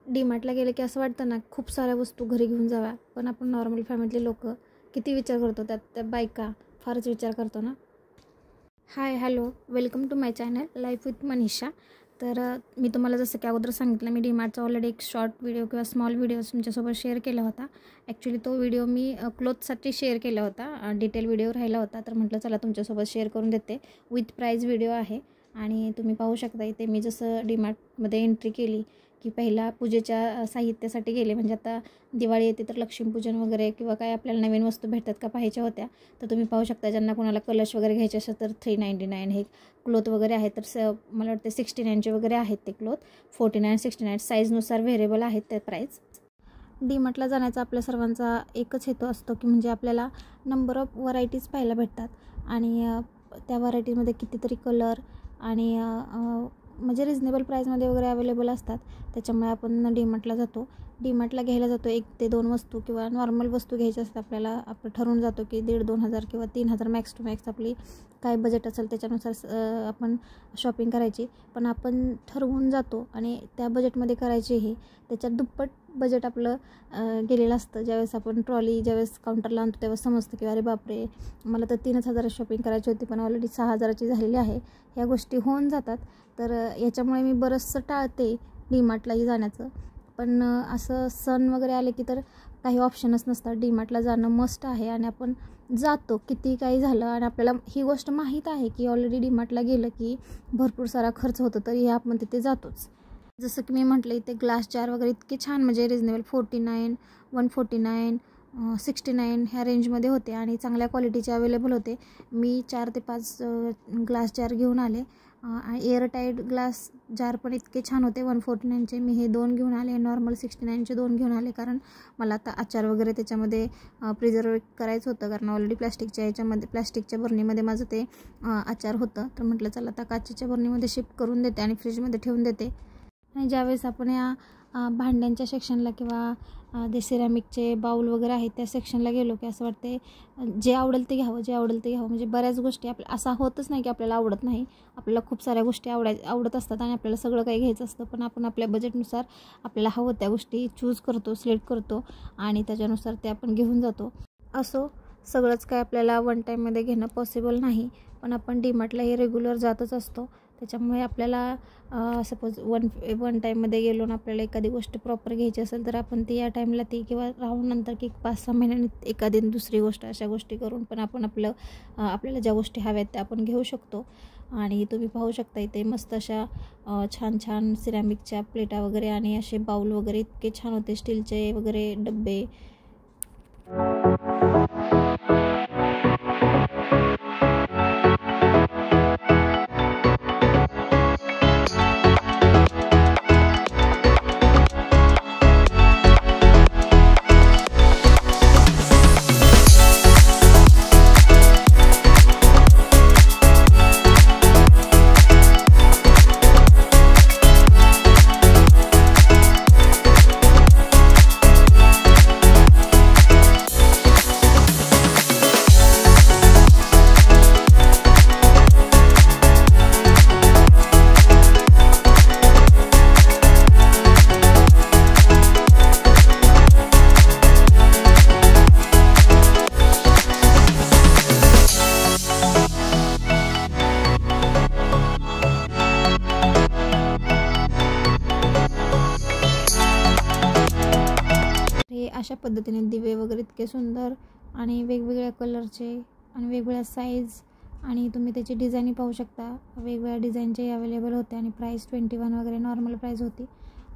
डीमार्टला गेले की असं वाटतं ना, खूप साऱ्या वस्तू घरी घेऊन जाव्या, पण आपण नॉर्मल फॅमिली लोक किती विचार करतो, त्यात त्या बायका फारच विचार करतो ना. Hi hello, welcome to my channel life with Manisha. तर मी तुम्हाला जसं की अगोदर सांगितलं, मी डीमार्टचा ऑलरेडी एक शॉर्ट व्हिडिओ किंवा स्मॉल व्हिडिओ तुमच्यासोबत शेअर केला होता. ॲक्च्युली तो व्हिडिओ मी क्लोथसाठी शेअर केला होता, डिटेल व्हिडिओ राहिला होता, तर म्हटलं चला तुमच्यासोबत शेअर करून देते. विथ प्राईज व्हिडिओ आहे आणि तुम्ही पाहू शकता इथे मी जसं डीमार्टमध्ये एंट्री केली की पहिला पूजेच्या साहित्यासाठी गेले. म्हणजे आता दिवाळी येते तर लक्ष्मीपूजन वगैरे किंवा काय आपल्याला नवीन वस्तू भेटतात का पाहायच्या होत्या. तर तुम्ही पाहू शकता, ज्यांना कोणाला कलश वगैरे घ्यायचे असेल तर 399 हे क्लोथ वगैरे आहे. तर मला वाटते 69चे वगैरे आहेत ते क्लोथ. 49, 69 साईजनुसार व्हेरिएबल आहेत ते प्राईस. डीमार्टला जाण्याचा आपल्या सर्वांचा एकच हेतू असतो की म्हणजे आपल्याला नंबर ऑफ व्हरायटीज पाहायला भेटतात आणि त्या व्हरायटीमध्ये कितीतरी कलर आणि म्हणजे रिजनेबल प्राईजमध्ये वगैरे अवेलेबल असतात. त्याच्यामुळे आपण डीमार्टला जातो. डीमार्टला घ्यायला जातो 1 ते 2 वस्तू किंवा नॉर्मल वस्तू घ्यायची असतात आपल्याला. आपण ठरवून जातो की 1,500-2,000 हजार किंवा 3,000 मॅक्स टू मॅक्स आपली काय बजेट असेल त्याच्यानुसार आपण शॉपिंग करायची. पण आपण ठरवून जातो आणि त्या बजेटमध्ये करायची हे. त्याच्यात दुप्पट बजेट आपलं गेलेलं असतं. ज्यावेळेस आपण ट्रॉली ज्यावेळेस काउंटरला आणतो तेव्हा समजतं की अरे बापरे, मला तर 3,000 शॉपिंग करायची होती पण ऑलरेडी 6,000ची झालेली आहे. ह्या गोष्टी होऊन जातात. तर याच्यामुळे मी बरंचसं टाळते डीमार्टलाही जाण्याचं. पण असं सण वगैरे आले की तर काही ऑप्शनच नसतात. डीमार्टला जाणं मस्ट आहे आणि आपण जातो किती काही झालं. आणि आपल्याला ही गोष्ट माहीत आहे की ऑलरेडी डीमार्टला गेलं की भरपूर सारा खर्च होतो, तरी आपण तिथे जातोच. जसं की मी म्हटलं, इथे ग्लास जार वगैरे इतके छान म्हणजे रिजनेबल 49, 149, 69 ह्या रेंजमध्ये होते आणि चांगल्या क्वालिटीचे अवेलेबल होते. मी 4 ते 5 ग्लास जार घेऊन आले. एअरटाईट ग्लास जार पण इतके छान होते 149चे. मी हे 2 घेऊन आले. नॉर्मल 69चे 2 घेऊन आले, कारण मला आता आचार वगैरे त्याच्यामध्ये प्रिझर्व करायचं होतं, कारण ऑलरेडी प्लॅस्टिकच्या बरणीमध्ये माझं ते आचार होतं. तर म्हटलं चला आता काचेच्या बरणीमध्ये शिफ्ट करून देते आणि फ्रीजमध्ये ठेवून देते. आणि ज्यावेळेस आपण या भांड्यांच्या सेक्शनला किंवा ते सिरॅमिकचे बाऊल वगैरे आहेत त्या सेक्शनला गेलो की असं वाटते जे आवडेल ते घ्यावं, जे आवडेल ते घ्यावं. म्हणजे बऱ्याच गोष्टी असा होतच नाही की आपल्याला आवडत नाही. आपल्याला खूप साऱ्या गोष्टी आवडत असतात आणि आपल्याला सगळं काही घ्यायचं असतं. पण आपण आपल्या बजेटनुसार आपल्याला हवं त्या गोष्टी चूज करतो, सिलेक्ट करतो आणि त्याच्यानुसार ते आपण घेऊन जातो. असो, सगळंच काय आपल्याला वन टाईममध्ये घेणं पॉसिबल नाही, पण आपण डीमार्टला हे रेग्युलर जातच असतो. त्याच्यामुळे आपल्याला सपोज वन टाईममध्ये गेलो आणि आपल्याला एखादी गोष्ट प्रॉपर घ्यायची असेल तर आपण ती या टाईमला ती किंवा राहून नंतर की 5-6 महिन्यांनी एखादी दुसरी गोष्ट अशा गोष्टी करून पण आपण आपल्याला ज्या गोष्टी हव्या आहेत त्या आपण घेऊ शकतो. आणि तुम्ही पाहू शकता इथे मस्त अशा छान छान सिरॅमिकच्या प्लेटा वगैरे आणि असे बाऊल वगैरे इतके छान होते, स्टीलचे वगैरे डब्बे. अशा पद्धतीने दिवे वगैरे इतके सुंदर आणि वेगवेगळ्या कलरचे आणि वेगवेगळ्या साईज आणि तुम्ही त्याची डिझाईन पाहू शकता. वेगवेगळ्या डिझाईनचे अवेलेबल होते आणि प्राईस 21 वगैरे नॉर्मल प्राईस होती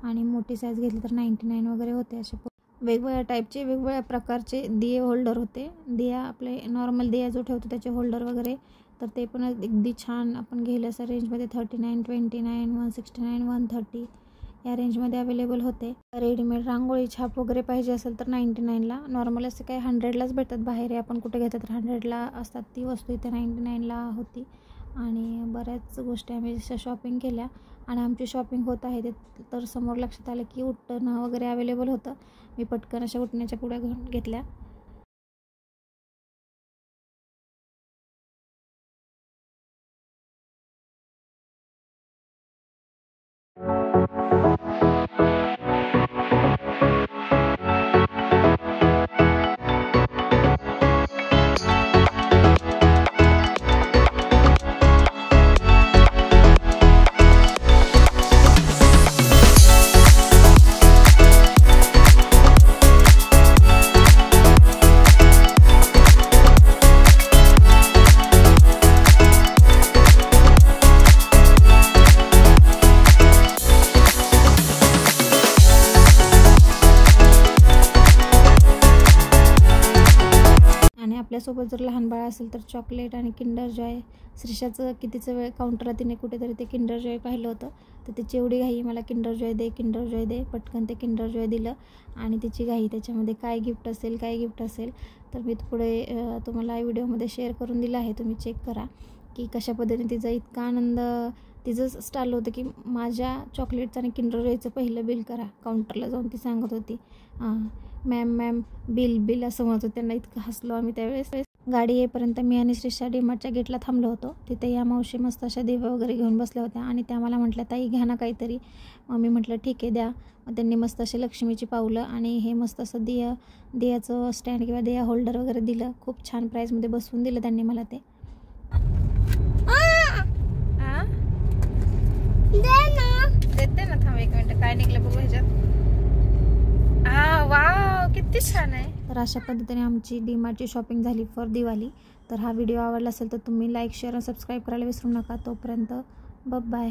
आणि मोठी साईज घेतली तर 99 वगैरे होते. असे वेगवेगळ्या टाईपचे वेगवेगळ्या प्रकारचे दिये होल्डर होते. दिया आपले नॉर्मल दिया जो ठेवतो त्याचे होल्डर वगैरे, तर ते पण अगदी छान आपण घेईल असं रेंजमध्ये 39, 29, 169, 130 या रेंजमध्ये अवेलेबल होते. रेडीमेड रांगोळी छाप वगैरे पाहिजे असेल तर 99ला. नॉर्मल असे काही 100लाच भेटतात बाहेर. आपण कुठे घेतात तर 100ला असतात. ती वस्तू इथे 99ला होती. आणि बऱ्याच गोष्टी आम्ही जशा शॉपिंग केल्या आणि आमची शॉपिंग होत आहे ते तर समोर लक्षात आलं की उटणं वगैरे अवेलेबल होतं. मी पटकन अशा उटण्याच्या पुड्या घेतल्या. आपल्यासोबत जर लहान बाळ असेल तर चॉकलेट आणि किंडर जॉय. श्रीषाचं कितीचं वेळ काउंटरला तिने कुठेतरी ते किंडर जॉय पाहिलं होतं, तर तिची एवढी घाई, मला किंडर जॉय दे, किंडर जॉय दे. पटकन ते किंडर जॉय दिलं आणि तिची घाई त्याच्यामध्ये काय गिफ्ट असेल तर मी पुढे तुम्हाला व्हिडिओमध्ये शेअर करून दिलं आहे. तुम्ही चेक करा की कशा पद्धतीने तिचा इतका आनंद. तिचं स्टाईल होतं की माझ्या चॉकलेटचं आणि किंडर जॉयचं पहिलं बिल करा. काउंटरला जाऊन ती सांगत होती, मॅम बिल असं म्हणत होतं. त्यांना इतकं हसलो आम्ही त्यावेळेस. गाडी येईपर्यंत मी आणि श्रीषा डीमार्टच्या गेटला थांबलो होतो. तिथे या मावशी मस्त अशा दिवे वगैरे घेऊन बसल्या होत्या आणि त्या मला म्हटल्या, ताई घ्या ना काहीतरी. मग मी म्हटलं ठीक आहे द्या. मग त्यांनी मस्त असे लक्ष्मीची पावलं आणि हे मस्त असं दियाचं स्टँड किंवा दिया होल्डर वगैरे दिलं. खूप छान प्राईजमध्ये बसवून दिलं त्यांनी मला ते. देते ना, थांब 1 मिनिट. काय निघलं बघू ह्याच्यात. वाव किती छान आहे. तर अशा पद्धतीने आमची डीमार्टची शॉपिंग झाली फॉर दिवाळी. तर हा व्हिडिओ आवडला असेल तर तुम्ही लाईक, शेअर आणि सबस्क्राईब करायला विसरू नका. तोपर्यंत बाय.